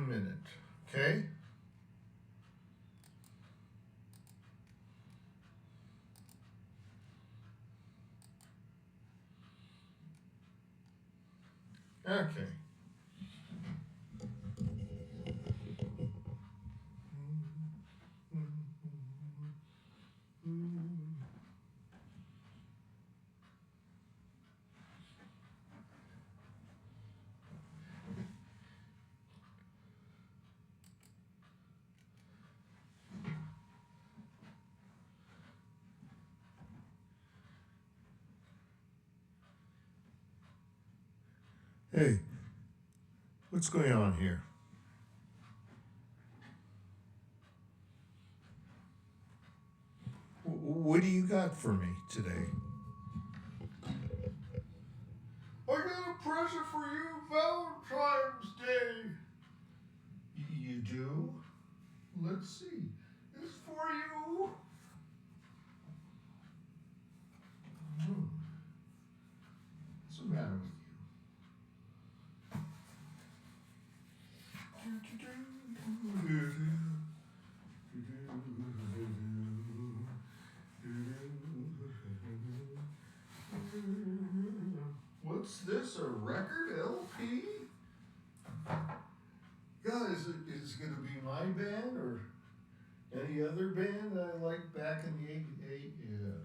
minute, okay? Okay. Hey, what's going on here? What do you got for me today? I got a present for you, Valentine's Day. You do? Let's see. It's for you. What's the matter with you? What's this? A record LP? God, is it going to be my band or any other band that I liked back in the 88? Yeah.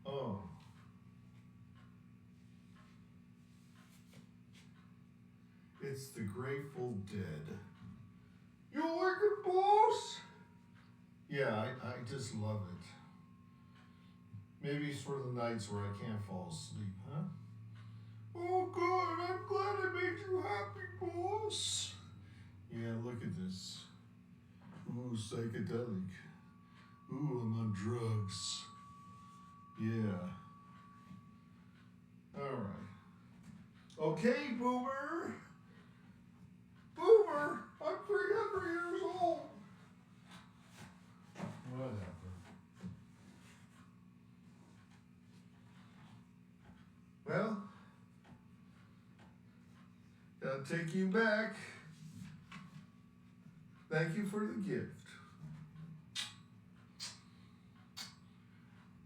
Oh. It's the Grateful Dead. You like it, boss? Yeah, I just love it. Maybe it's for the nights where I can't fall asleep, huh? Oh, good. I'm glad I made you happy, boss. Yeah, look at this. Ooh, psychedelic. Ooh, I'm on drugs. Yeah. All right. Okay, Boomer. Boomer, I'm 300 years old. Whatever. Well, gotta take you back. Thank you for the gift.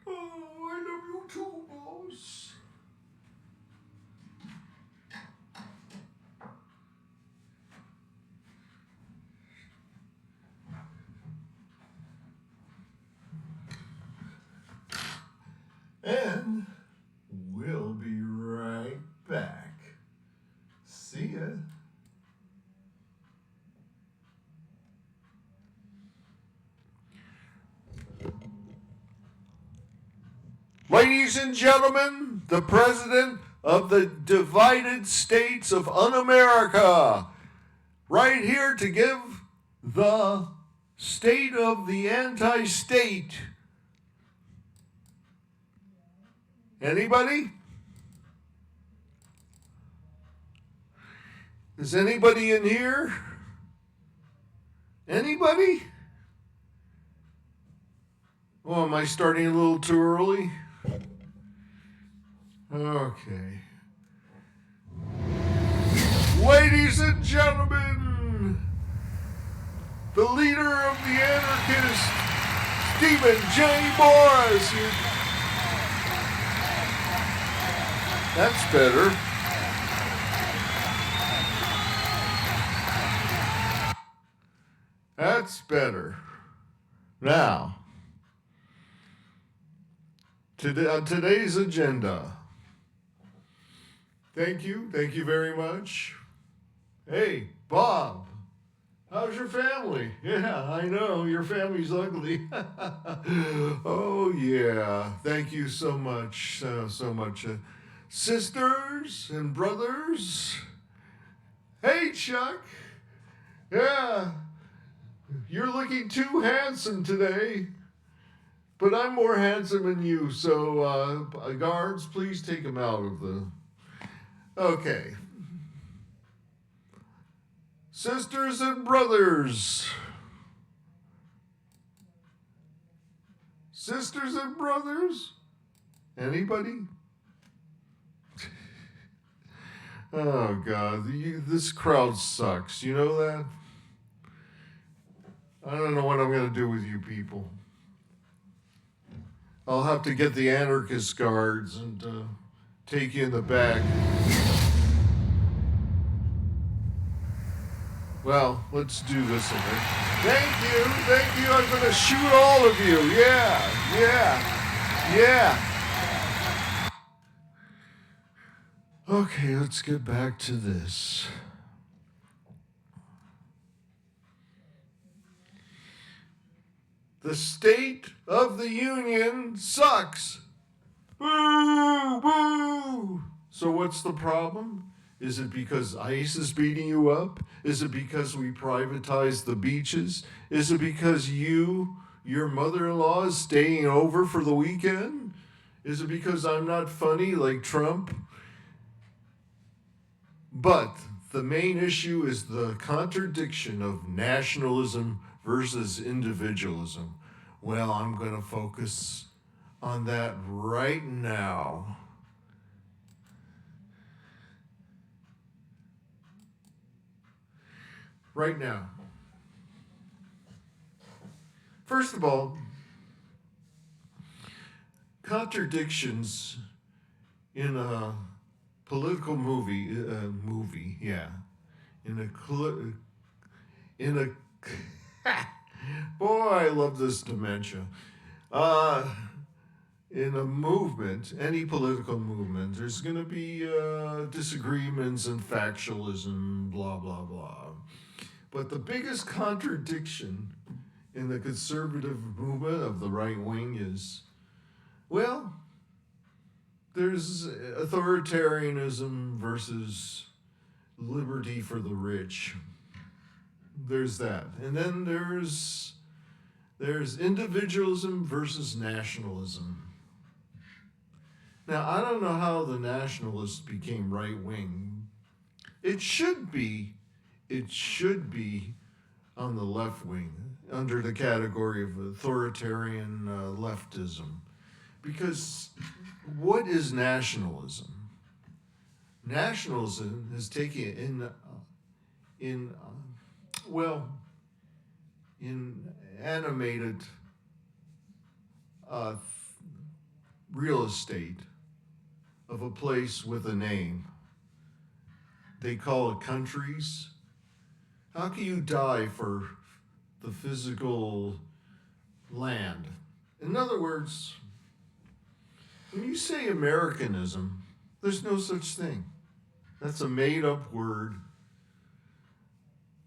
Oh, I love you too, boss. And we'll be right back. See ya. Ladies and gentlemen, the President of the Divided States of Un-America, right here to give the state of the anti-state. Anybody? Is anybody in here? Anybody? Oh, am I starting a little too early? Okay. Ladies and gentlemen, the leader of the anarchist, Stephen J. Morris. That's better. That's better. Now, today's agenda. Thank you very much. Hey, Bob, how's your family? Yeah, I know, your family's ugly. Oh, yeah, thank you so much, so much. Sisters and brothers. Hey, Chuck. Yeah, you're looking too handsome today. But I'm more handsome than you, so guards, please take him out of the... Okay. Sisters and brothers. Sisters and brothers? Anybody? Oh, God. This crowd sucks. You know that? I don't know what I'm going to do with you people. I'll have to get the anarchist guards and take you in the back. Well, let's do this again. Thank you. Thank you. I'm going to shoot all of you. Yeah. Yeah. Yeah. Okay, let's get back to this. The State of the Union sucks. Boo! Boo! So what's the problem? Is it because ICE is beating you up? Is it because we privatized the beaches? Is it because your mother-in-law, is staying over for the weekend? Is it because I'm not funny like Trump? But the main issue is the contradiction of nationalism versus individualism. Well, I'm going to focus on that right now. Right now. First of all, contradictions in a political movie, in a, boy, I love this dementia. In a movement, any political movement, there's going to be disagreements and factionalism, blah, blah, blah. But the biggest contradiction in the conservative movement of the right wing is, well, there's authoritarianism versus liberty for the rich. There's that. And then there's individualism versus nationalism. Now, I don't know how the nationalists became right wing. It should be on the left wing, under the category of authoritarian leftism. Because what is nationalism? Nationalism is taken in animated real estate of a place with a name. They call it countries. How can you die for the physical land? In other words, when you say Americanism, there's no such thing. That's a made-up word.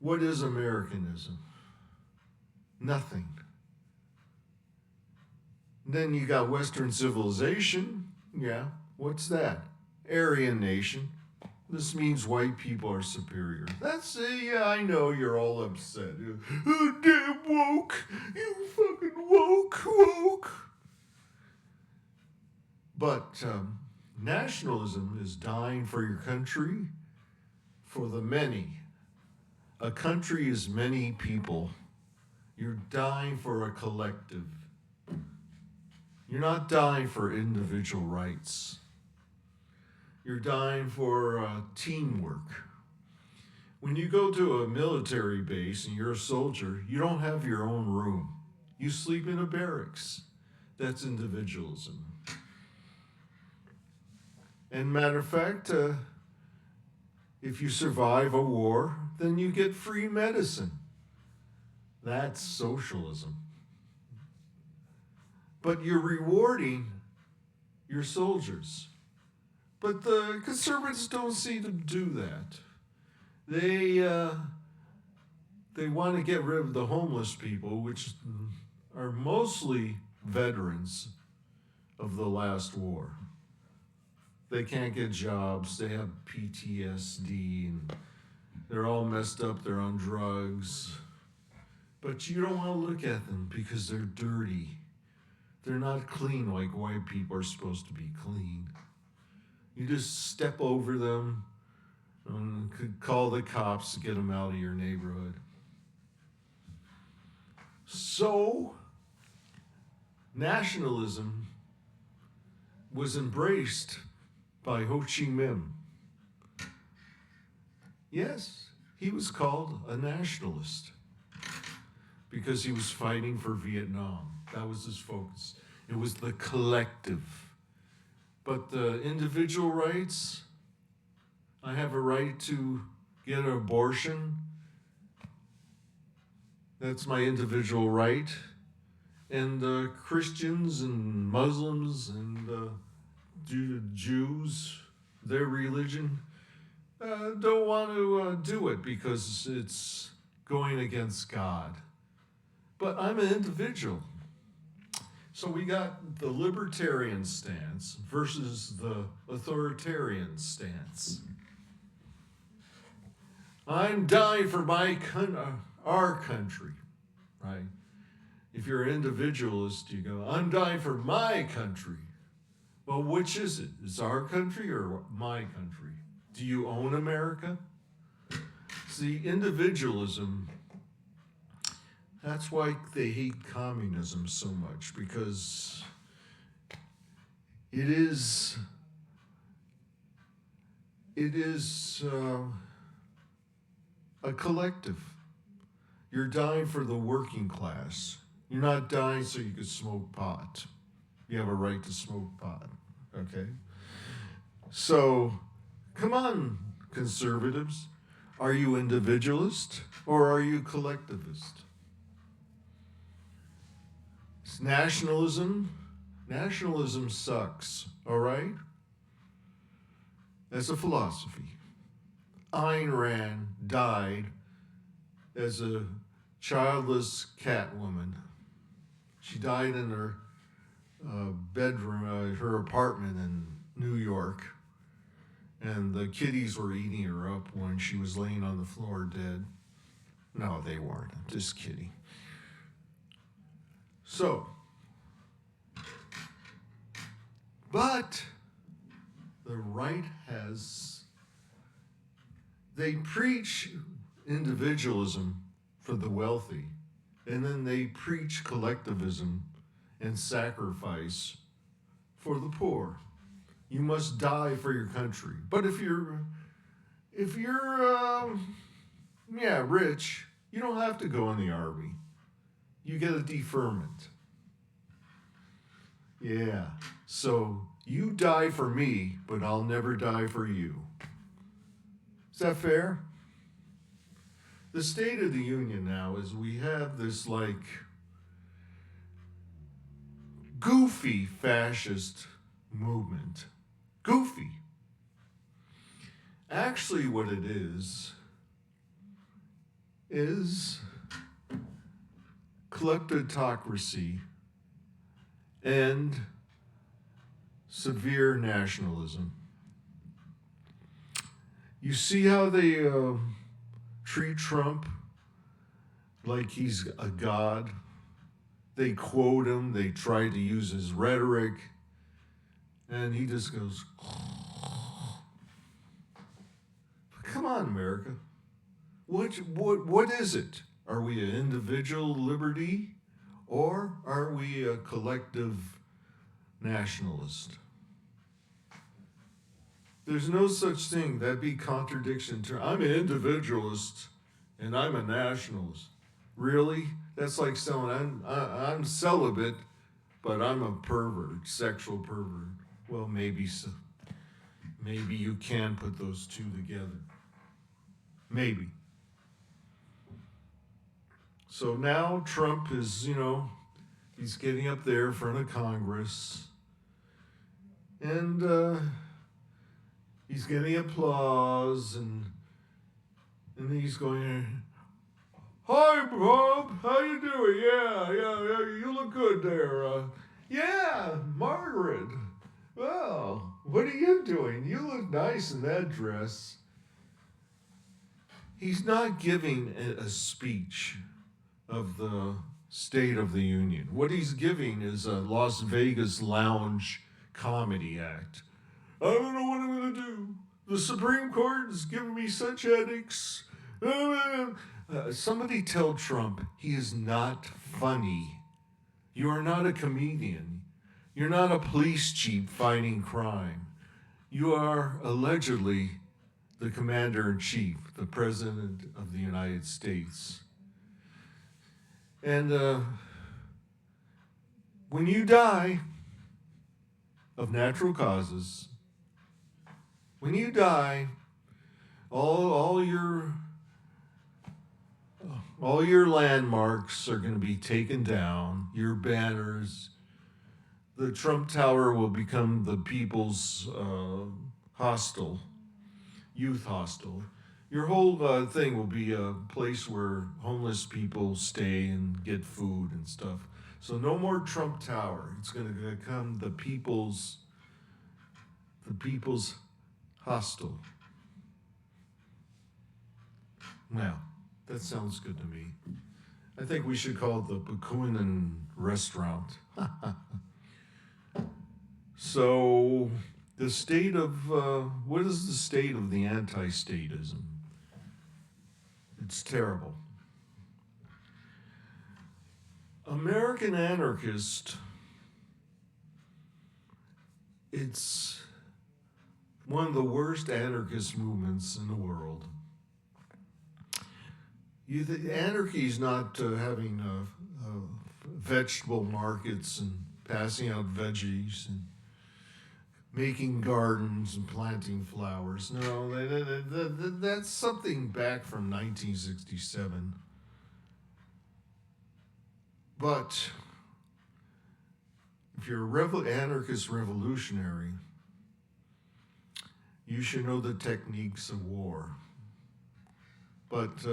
What is Americanism? Nothing. Then you got Western civilization. Yeah, what's that? Aryan nation. This means white people are superior. Yeah, I know you're all upset. Oh, damn woke. You fucking woke. But nationalism is dying for your country, for the many. A country is many people. You're dying for a collective. You're not dying for individual rights. You're dying for teamwork. When you go to a military base and you're a soldier, you don't have your own room. You sleep in a barracks. That's individualism. And matter of fact, if you survive a war, then you get free medicine. That's socialism. But you're rewarding your soldiers. But the conservatives don't seem to do that. They want to get rid of the homeless people, which are mostly veterans of the last war. They can't get jobs. They have PTSD, and they're all messed up. They're on drugs. But you don't want to look at them because they're dirty. They're not clean like white people are supposed to be clean. You just step over them and could call the cops to get them out of your neighborhood. So, nationalism was embraced by Ho Chi Minh. Yes, he was called a nationalist because he was fighting for Vietnam. That was his focus. It was the collective. But the individual rights, I have a right to get an abortion. That's my individual right. And Christians and Muslims and Jews, their religion, don't want to do it because it's going against God. But I'm an individual. So we got the libertarian stance versus the authoritarian stance. I'm dying for our country, right? If you're an individualist, you go, I'm dying for my country. Well, which is it? Is it our country or my country? Do you own America? See, individualism, that's why they hate communism so much, because it is a collective. You're dying for the working class. You're not dying so you can smoke pot. You have a right to smoke pot, okay? So, come on, conservatives. Are you individualist or are you collectivist? It's nationalism. Nationalism sucks, all right? That's a philosophy. Ayn Rand died as a childless cat woman. She died in her bedroom, her apartment in New York, and the kitties were eating her up when she was laying on the floor dead. No, they weren't. I'm just kidding. So, but the right they preach individualism for the wealthy, and then they preach collectivism and sacrifice for the poor. You must die for your country. But if you're rich, you don't have to go in the army. You get a deferment. Yeah. So you die for me, but I'll never die for you. Is that fair? The State of the Union now is we have this goofy fascist movement. Goofy. Actually, what it is kleptocracy and severe nationalism. You see how they treat Trump like he's a god? They quote him, they try to use his rhetoric, and he just goes, come on, America. What is it? Are we an individual liberty or are we a collective nationalist? There's no such thing. That'd be contradiction to I'm an individualist and I'm a nationalist. Really? That's like saying I'm celibate, but I'm a pervert, sexual pervert. Well, maybe so. Maybe you can put those two together. Maybe. So now Trump is, he's getting up there in front of Congress, and he's getting applause, and he's going, hi, Bob, how you doing? Yeah, you look good there. Yeah, Margaret. Well, what are you doing? You look nice in that dress. He's not giving a speech of the State of the Union. What he's giving is a Las Vegas lounge comedy act. I don't know what I'm going to do. The Supreme Court is giving me such headaches. Somebody tell Trump he is not funny. You are not a comedian. You're not a police chief fighting crime. You are allegedly the commander-in-chief, the president of the United States. And when you die of natural causes, when you die, all your landmarks are going to be taken down, your banners. The Trump Tower will become the people's hostel, youth hostel. Your whole thing will be a place where homeless people stay and get food and stuff. So no more Trump Tower. It's going to become the people's hostel. Now, that sounds good to me. I think we should call it the Bakunin Restaurant. So, the state of, what is the state of the anti-statism? It's terrible. American Anarchist, it's one of the worst anarchist movements in the world. Anarchy is not having vegetable markets and passing out veggies and making gardens and planting flowers. No, that's something back from 1967. But if you're an anarchist revolutionary, you should know the techniques of war. But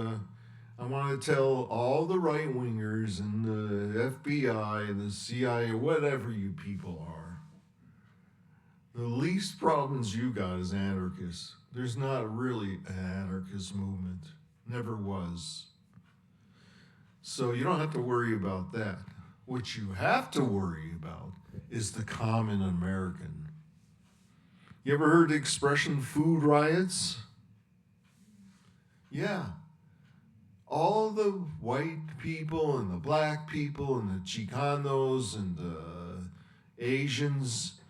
I want to tell all the right-wingers and the FBI and the CIA, whatever you people are, the least problems you got as anarchists. There's not really an anarchist movement. Never was. So you don't have to worry about that. What you have to worry about is the common American. You ever heard the expression food riots? Yeah. All the white people and the black people and the Chicanos and the Asians,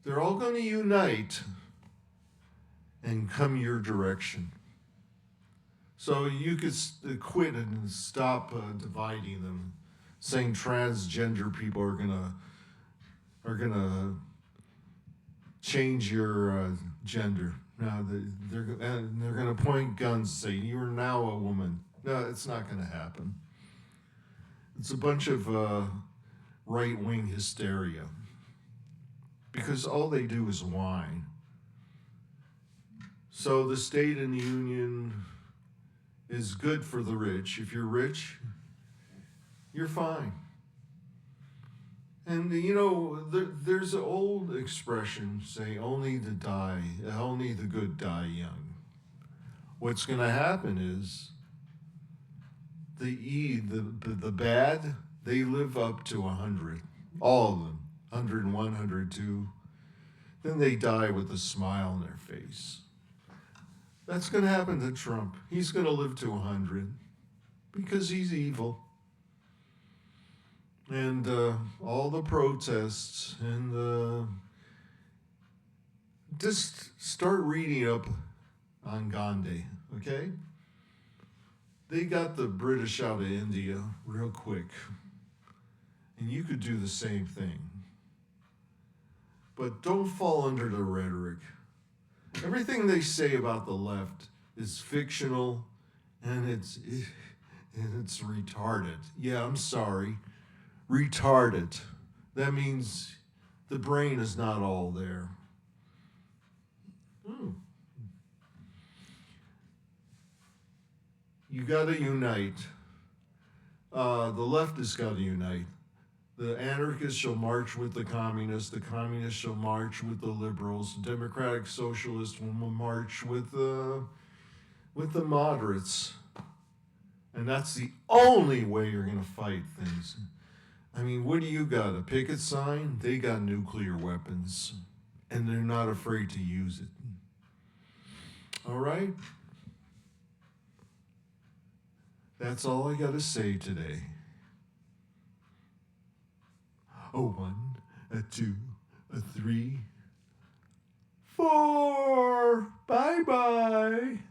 they're all going to unite and come your direction. So you could quit and stop dividing them, saying transgender people are gonna change your gender. Now they're gonna point guns and say you are now a woman. No, it's not gonna happen. It's a bunch of right-wing hysteria because all they do is whine. So the State and the Union is good for the rich. If you're rich, you're fine. And you know, there's an old expression saying only the good die young. What's going to happen is the bad, they live up to 100. All of them, 101, 102. Then they die with a smile on their face. That's going to happen to Trump. He's going to live to 100 because he's evil. And all the protests and just start reading up on Gandhi, okay? They got the British out of India real quick. And you could do the same thing. But don't fall under the rhetoric. Everything they say about the left is fictional and it's retarded. Yeah, I'm sorry. Retarded. That means the brain is not all there. You got to unite. The left has got to unite. The anarchists shall march with the communists shall march with the liberals, the democratic socialists will march with the moderates. And that's the only way you're going to fight things. I mean, what do you got? A picket sign? They got nuclear weapons, and they're not afraid to use it. All right? That's all I got to say today. A 1, a 2, a 3, 4. Bye-bye.